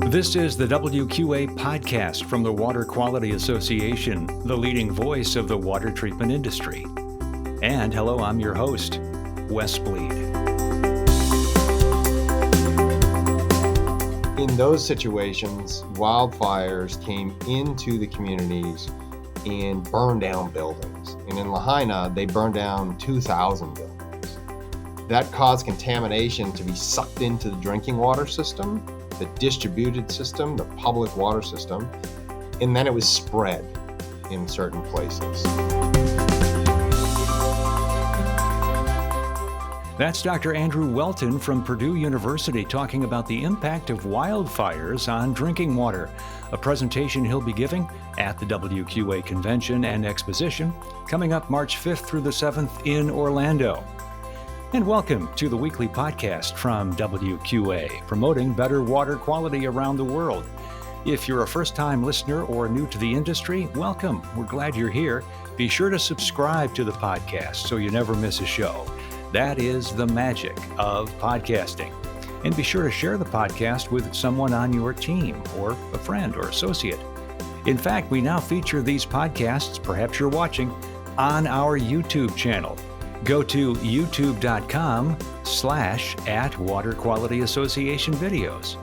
This is the WQA Podcast from the Water Quality Association, the leading voice of the water treatment industry. And hello, I'm your host, Wes Bleed. In those situations, wildfires came into the communities and burned down buildings. And in Lahaina, they burned down 2,000 buildings. That caused contamination to be sucked into the drinking water system, the distributed system, the public water system, and then it was spread in certain places. That's Dr. Andrew Whelton from Purdue University talking about the impact of wildfires on drinking water, a presentation he'll be giving at the WQA Convention and Exposition coming up March 5th through the 7th in Orlando. And welcome to the weekly podcast from WQA, promoting better water quality around the world. If you're a first-time listener or new to the industry, welcome. We're glad you're here. Be sure to subscribe to the podcast so you never miss a show. That is the magic of podcasting. And be sure to share the podcast with someone on your team or a friend or associate. In fact, we now feature these podcasts, perhaps you're watching, on our YouTube channel. Go to youtube.com/@Water Quality Association videos.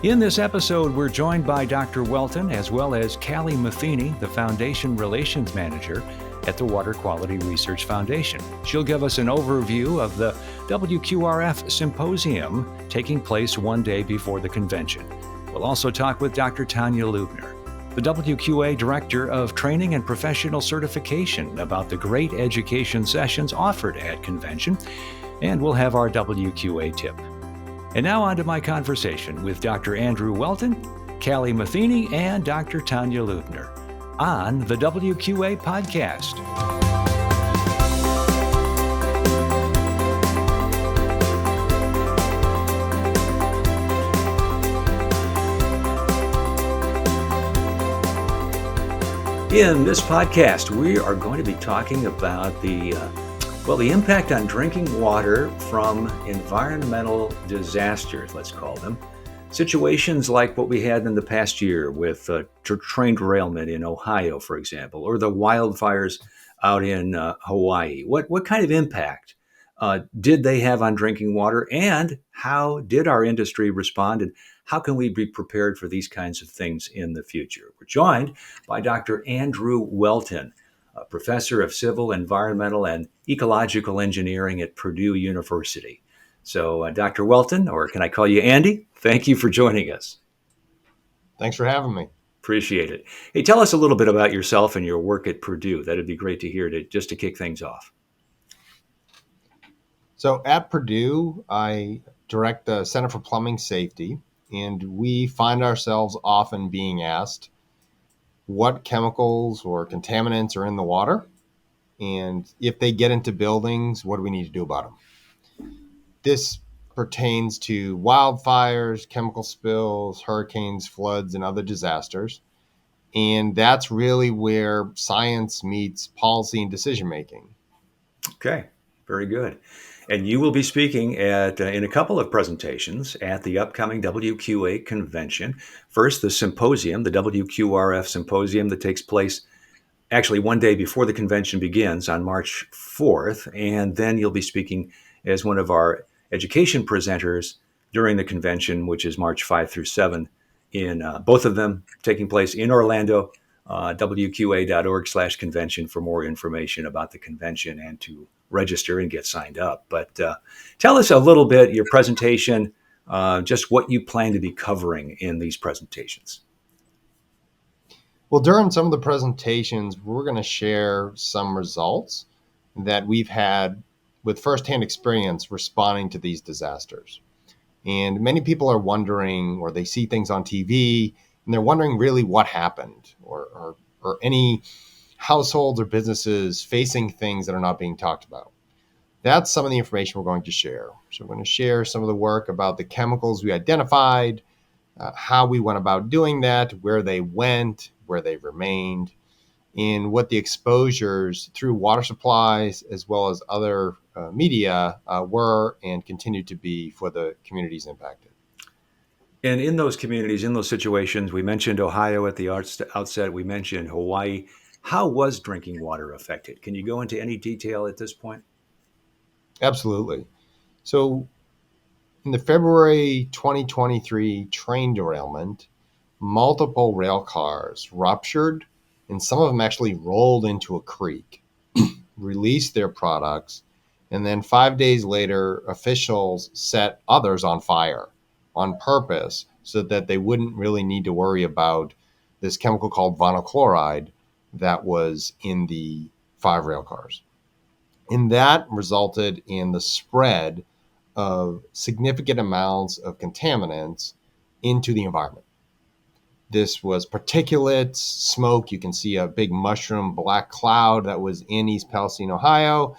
In this episode, we're joined by Dr. Whelton as well as Callie Matheny, the Foundation Relations Manager at the Water Quality Research Foundation. She'll give us an overview of the WQRF Symposium taking place one day before the convention. We'll also talk with Dr. Tanya Lubner, the WQA Director of Training and Professional Certification, about the great education sessions offered at convention, and we'll have our WQA tip. And now on to my conversation with Dr. Andrew Whelton, Callie Matheny, and Dr. Tanya Lubner on the WQA Podcast. In this podcast, we are going to be talking about the impact on drinking water from environmental disasters, let's call them. Situations like what we had in the past year with train derailment in Ohio, for example, or the wildfires out in Hawaii. What kind of impact did they have on drinking water, and how did our industry respond, and how can we be prepared for these kinds of things in the future? We're joined by Dr. Andrew Whelton, a professor of civil, environmental, and ecological engineering at Purdue University. So, Dr. Whelton, or can I call you Andy? Thank you for joining us. Thanks for having me. Appreciate it. Hey, tell us a little bit about yourself and your work at Purdue. That'd be great to hear, just to kick things off. So at Purdue, I direct the Center for Plumbing Safety, and we find ourselves often being asked what chemicals or contaminants are in the water, and if they get into buildings, what do we need to do about them? This pertains to wildfires, chemical spills, hurricanes, floods, and other disasters. And that's really where science meets policy and decision making. Okay, very good. And you will be speaking in a couple of presentations at the upcoming WQA Convention. First, the symposium, the WQRF Symposium, that takes place actually one day before the convention begins on March 4th. And then you'll be speaking as one of our education presenters during the convention, which is March 5 through 7, in both of them taking place in Orlando. WQA.org/convention for more information about the convention and to register and get signed up. But tell us a little bit, your presentation, just what you plan to be covering in these presentations. Well, during some of the presentations, we're going to share some results that we've had with firsthand experience responding to these disasters. And many people are wondering, or they see things on TV, and they're wondering really what happened, or any households or businesses facing things that are not being talked about. That's some of the information we're going to share. So we're going to share some of the work about the chemicals we identified, how we went about doing that, where they went, where they remained, and what the exposures through water supplies as well as other media were and continue to be for the communities impacted. And in those communities, in those situations, we mentioned Ohio at the outset, we mentioned Hawaii. How was drinking water affected? Can you go into any detail at this point? Absolutely. So, in the February 2023 train derailment, multiple rail cars ruptured and some of them actually rolled into a creek, released their products, and then 5 days later, officials set others on fire on purpose so that they wouldn't really need to worry about this chemical called vinyl chloride that was in the 5 rail cars. And that resulted in the spread of significant amounts of contaminants into the environment. This was particulates, smoke. You can see a big mushroom black cloud that was in East Palestine, Ohio.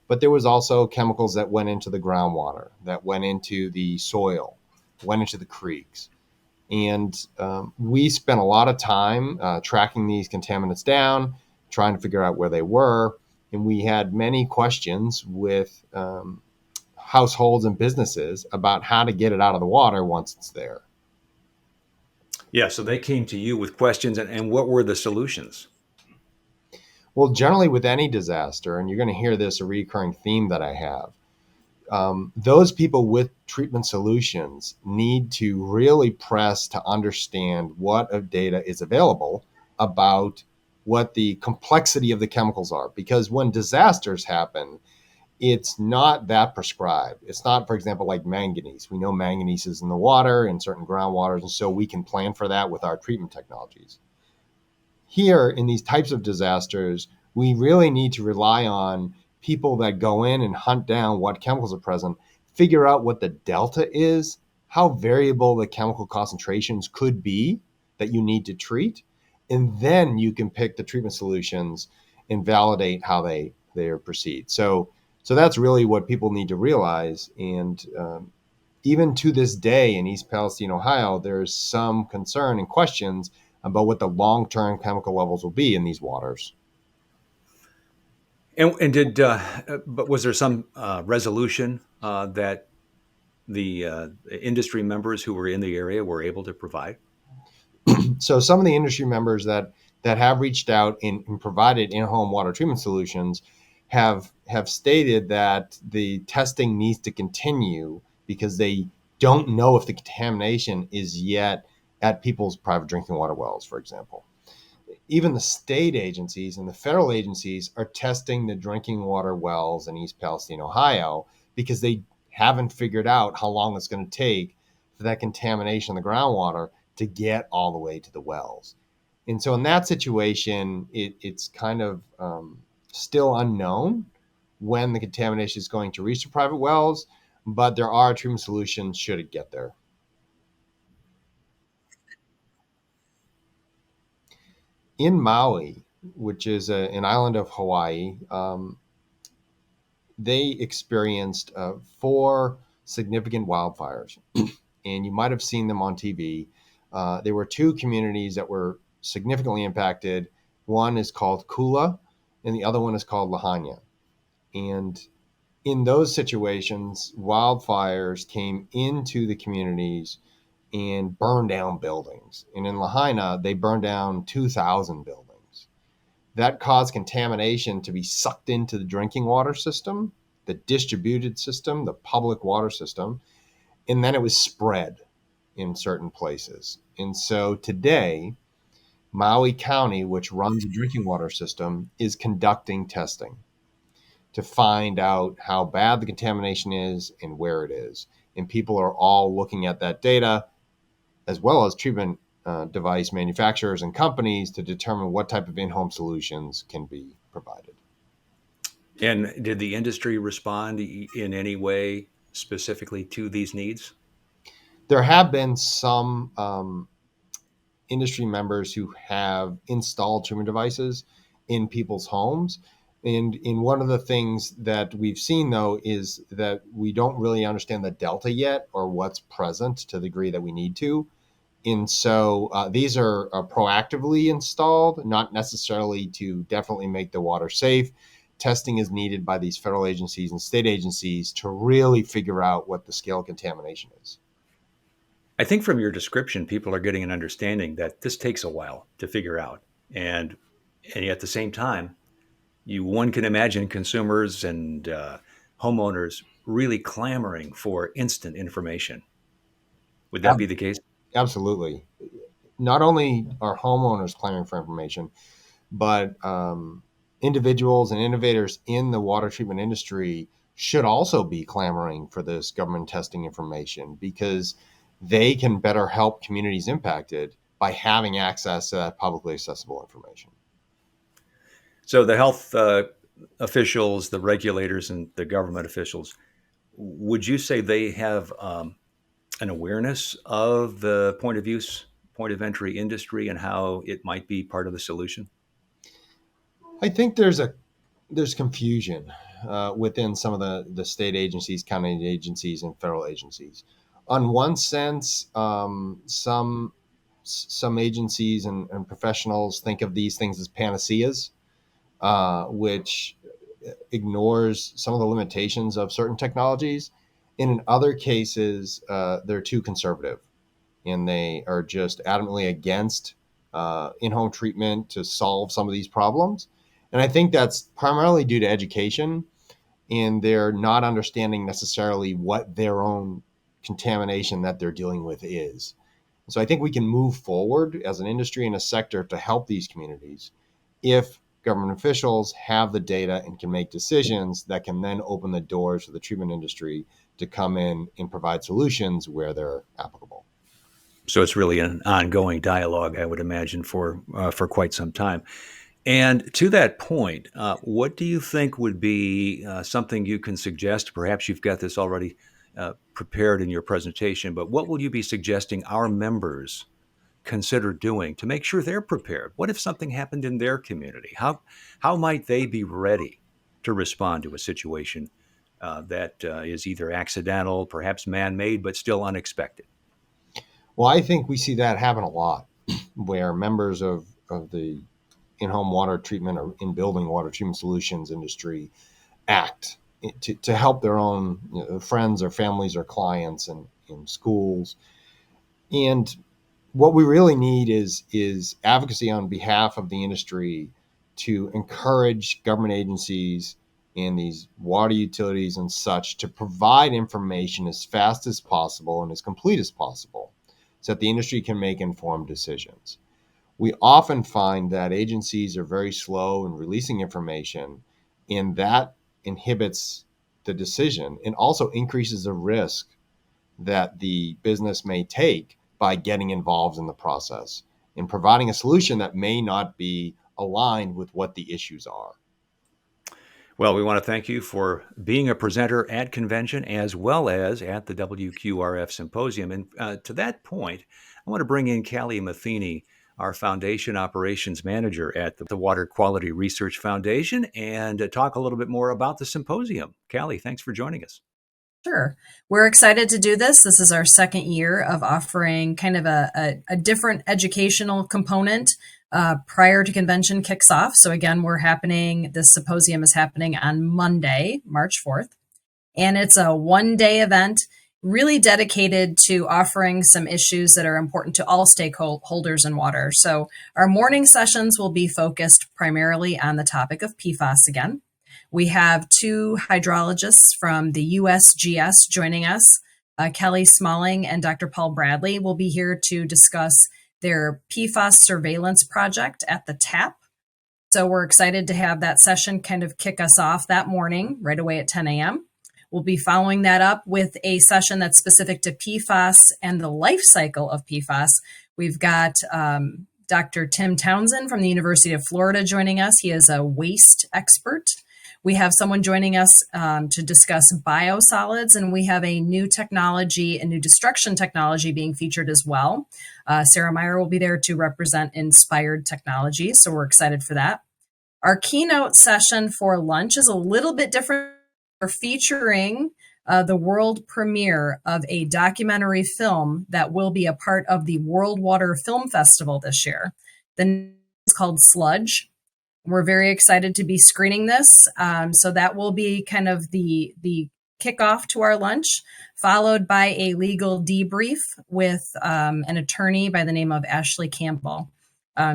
But there was also chemicals that went into the groundwater, that went into the soil, went into the creeks. And we spent a lot of time tracking these contaminants down, trying to figure out where they were. And we had many questions with households and businesses about how to get it out of the water once it's there. Yeah, so they came to you with questions, and what were the solutions? Well, generally, with any disaster, and you're going to hear this a recurring theme that I have, those people with treatment solutions need to really press to understand what of data is available about what the complexity of the chemicals are. Because when disasters happen, it's not that prescribed. It's not, for example, like manganese. We know manganese is in the water in certain groundwaters, and so we can plan for that with our treatment technologies. Here, in these types of disasters, we really need to rely on people that go in and hunt down what chemicals are present, figure out what the delta is, how variable the chemical concentrations could be that you need to treat, and then you can pick the treatment solutions and validate how they proceed. So that's really what people need to realize. And even to this day in East Palestine, Ohio, there's some concern and questions about what the long-term chemical levels will be in these waters. And but was there some resolution that the industry members who were in the area were able to provide? So some of the industry members that have reached out and provided in-home water treatment solutions have stated that the testing needs to continue because they don't know if the contamination is yet at people's private drinking water wells, for example. Even the state agencies and the federal agencies are testing the drinking water wells in East Palestine, Ohio, because they haven't figured out how long it's going to take for that contamination in the groundwater to get all the way to the wells. And so in that situation, it's kind of still unknown when the contamination is going to reach the private wells, but there are treatment solutions should it get there. In Maui, which is an island of Hawaii, they experienced 4 significant wildfires, and you might have seen them on TV. There were 2 communities that were significantly impacted. One is called Kula, and the other one is called Lahaina. And in those situations, wildfires came into the communities and burned down buildings. And in Lahaina, they burned down 2,000 buildings. That caused contamination to be sucked into the drinking water system, the distributed system, the public water system, and then it was spread in certain places. And so today, Maui County, which runs the drinking water system, is conducting testing to find out how bad the contamination is and where it is. And people are all looking at that data, as well as treatment device manufacturers and companies, to determine what type of in-home solutions can be provided. And did the industry respond in any way specifically to these needs? There have been some industry members who have installed treatment devices in people's homes. And in one of the things that we've seen, though, is that we don't really understand the delta yet or what's present to the degree that we need to. And so these are proactively installed, not necessarily to definitely make the water safe. Testing is needed by these federal agencies and state agencies to really figure out what the scale of contamination is. I think from your description, people are getting an understanding that this takes a while to figure out. And, and at the same time, one can imagine consumers and homeowners really clamoring for instant information. Would that be the case? Absolutely. Not only are homeowners clamoring for information, but individuals and innovators in the water treatment industry should also be clamoring for this government testing information, because they can better help communities impacted by having access to that publicly accessible information. So the health officials, the regulators, and the government officials, would you say they have an awareness of the point of use, point of entry industry and how it might be part of the solution? I think there's confusion within some of the state agencies, county agencies, and federal agencies. On one sense, some agencies and professionals think of these things as panaceas, which ignores some of the limitations of certain technologies. And in other cases, they're too conservative, and they are just adamantly against in-home treatment to solve some of these problems. And I think that's primarily due to education, and they're not understanding necessarily what their own contamination that they're dealing with is. So I think we can move forward as an industry and a sector to help these communities if government officials have the data and can make decisions that can then open the doors for the treatment industry to come in and provide solutions where they're applicable. So it's really an ongoing dialogue, I would imagine, for quite some time. And to that point, what do you think would be something you can suggest? Perhaps you've got this already prepared in your presentation, but what will you be suggesting our members consider doing to make sure they're prepared? What if something happened in their community? How might they be ready to respond to a situation that is either accidental, perhaps man-made, but still unexpected? Well, I think we see that happen a lot where members of the in-home water treatment or in building water treatment solutions industry act to help their own friends or families or clients and in schools. And what we really need is advocacy on behalf of the industry to encourage government agencies and these water utilities and such to provide information as fast as possible and as complete as possible so that the industry can make informed decisions. We often find that agencies are very slow in releasing information, and that inhibits the decision and also increases the risk that the business may take by getting involved in the process and providing a solution that may not be aligned with what the issues are. Well, we want to thank you for being a presenter at convention as well as at the WQRF Symposium. And to that point, I want to bring in Callie Matheny, our Foundation Operations Manager at the Water Quality Research Foundation, and talk a little bit more about the symposium. Callie, thanks for joining us. Sure. We're excited to do this. This is our second year of offering kind of a different educational component prior to convention kicks off. So again, this symposium is happening on Monday, March 4th. And it's a one-day event really dedicated to offering some issues that are important to all stakeholders in water. So our morning sessions will be focused primarily on the topic of PFAS again. We have two hydrologists from the USGS joining us. Kelly Smalling and Dr. Paul Bradley will be here to discuss their PFAS surveillance project at the TAP. So we're excited to have that session kind of kick us off that morning right away at 10 a.m. We'll be following that up with a session that's specific to PFAS and the life cycle of PFAS. We've got Dr. Tim Townsend from the University of Florida joining us. He is a waste expert. We have someone joining us to discuss biosolids, and we have a new technology, a new destruction technology being featured as well. Sarah Meyer will be there to represent Inspired Technology, so we're excited for that. Our keynote session for lunch is a little bit different. We're featuring the world premiere of a documentary film that will be a part of the World Water Film Festival this year. The name is called Sludge. We're very excited to be screening this. So that will be kind of the kickoff to our lunch, followed by a legal debrief with an attorney by the name of Ashley Campbell.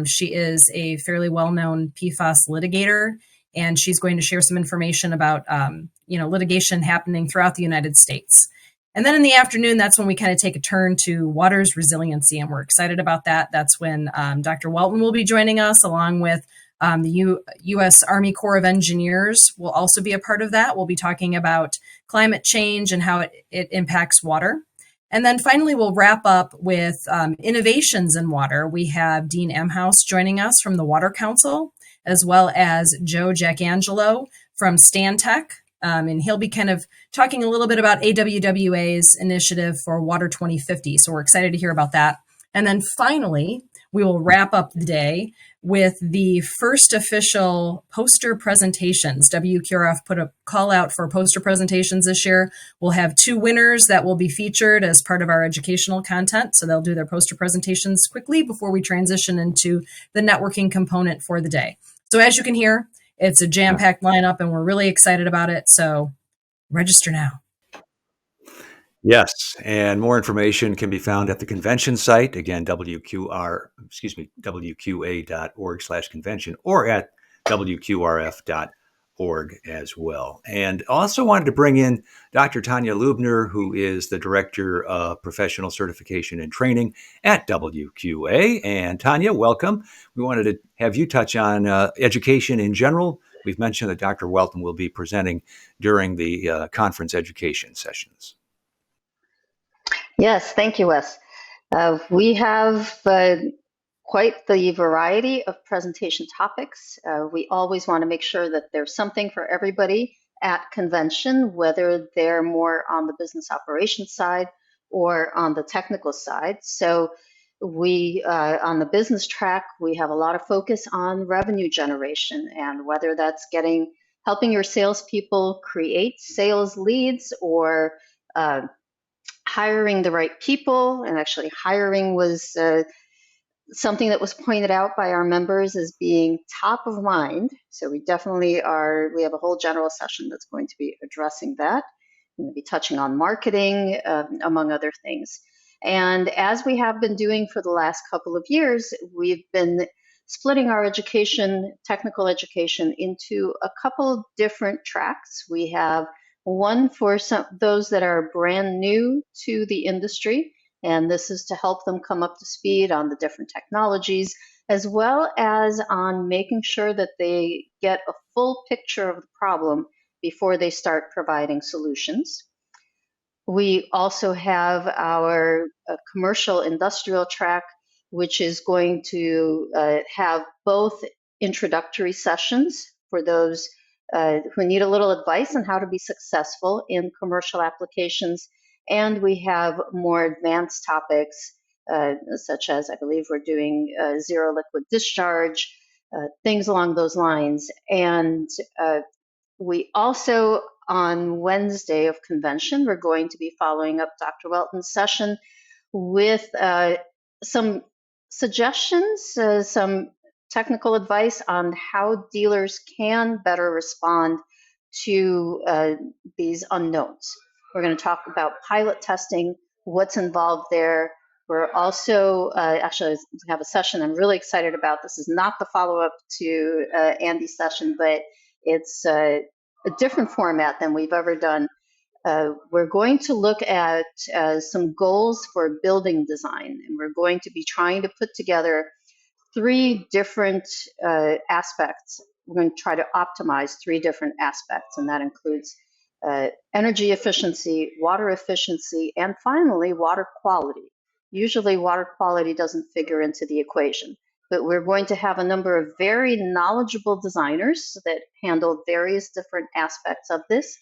She is a fairly well-known PFAS litigator, and she's going to share some information about litigation happening throughout the United States. And then in the afternoon, that's when we kind of take a turn to water's resiliency, and we're excited about that. That's when Dr. Whelton will be joining us, along with the U.S. Army Corps of Engineers will also be a part of that. We'll be talking about climate change and how it impacts water. And then finally, we'll wrap up with innovations in water. We have Dean Emhouse joining us from the Water Council, as well as Joe Jackangelo from Stantec. And he'll be kind of talking a little bit about AWWA's initiative for Water 2050. So we're excited to hear about that. And then finally, we will wrap up the day with the first official poster presentations. WQRF put a call out for poster presentations this year. We'll have 2 winners that will be featured as part of our educational content. So they'll do their poster presentations quickly before we transition into the networking component for the day. So as you can hear, it's a jam-packed lineup and we're really excited about it. So register now. Yes, and more information can be found at the convention site, again, WQA.org/convention, or at WQRF.org as well. And also wanted to bring in Dr. Tanya Lubner, who is the Director of Professional Certification and Training at WQA. And Tanya, welcome. We wanted to have you touch on education in general. We've mentioned that Dr. Whelton will be presenting during the conference education sessions. Yes, thank you, Wes. We have quite the variety of presentation topics. We always want to make sure that there's something for everybody at convention, whether they're more on the business operations side or on the technical side. So we, on the business track, we have a lot of focus on revenue generation, and whether that's helping your salespeople create sales leads or hiring the right people. And actually hiring was something that was pointed out by our members as being top of mind. So we definitely we have a whole general session that's going to be addressing that. We're going to be touching on marketing, among other things. And as we have been doing for the last couple of years, we've been splitting our technical education into a couple different tracks. We have one for those that are brand new to the industry, and this is to help them come up to speed on the different technologies, as well as on making sure that they get a full picture of the problem before they start providing solutions. We also have our commercial industrial track, which is going to have both introductory sessions for those who need a little advice on how to be successful in commercial applications. And we have more advanced topics, such as I believe we're doing zero liquid discharge, things along those lines. And we also, on Wednesday of convention, we're going to be following up Dr. Whelton's session with some suggestions, some technical advice on how dealers can better respond to these unknowns. We're going to talk about pilot testing, what's involved there. We're also actually have a session I'm really excited about. This is not the follow-up to Andy's session, but it's a different format than we've ever done. We're going to look at some goals for building design, and we're going to be trying to put together 3 different aspects. We're going to try to optimize 3 different aspects, and that includes energy efficiency, water efficiency, and finally, water quality. Usually, water quality doesn't figure into the equation, but we're going to have a number of very knowledgeable designers that handle various different aspects of this,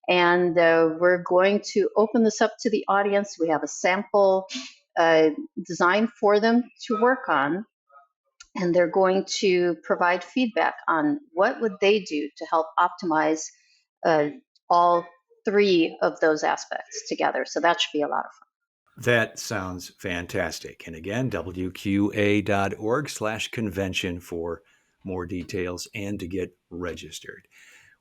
and we're going to open this up to the audience. We have a sample design for them to work on, and they're going to provide feedback on what would they do to help optimize all 3 of those aspects together. So that should be a lot of fun. That sounds fantastic. And again, WQA.org/convention for more details and to get registered.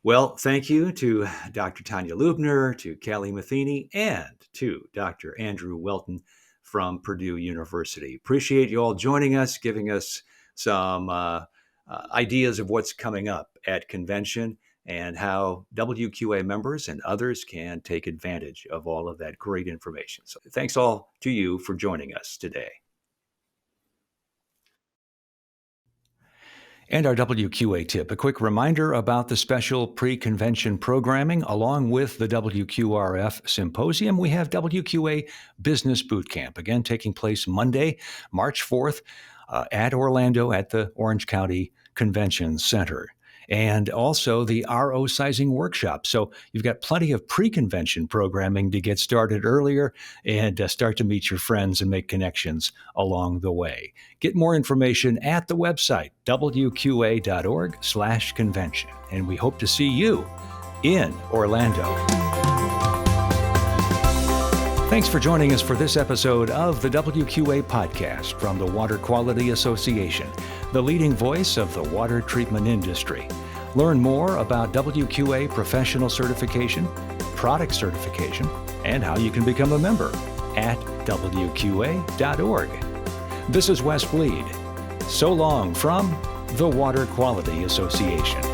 Well, thank you to Dr. Tanya Lubner, to Callie Matheny, and to Dr. Andrew Whelton from Purdue University. Appreciate you all joining us, giving us some ideas of what's coming up at convention and how WQA members and others can take advantage of all of that great information. So thanks all to you for joining us today. And our WQA tip, a quick reminder about the special pre-convention programming. Along with the WQRF Symposium, we have WQA Business Bootcamp, again taking place Monday, March 4th at Orlando at the Orange County Convention Center. And also the RO sizing workshop. So you've got plenty of pre-convention programming to get started earlier and start to meet your friends and make connections along the way. Get more information at the website, wqa.org/convention. And we hope to see you in Orlando. Thanks for joining us for this episode of the WQA Podcast from the Water Quality Association, the leading voice of the water treatment industry. Learn more about WQA professional certification, product certification, and how you can become a member at WQA.org. This is Wes Bleed. So long from the Water Quality Association.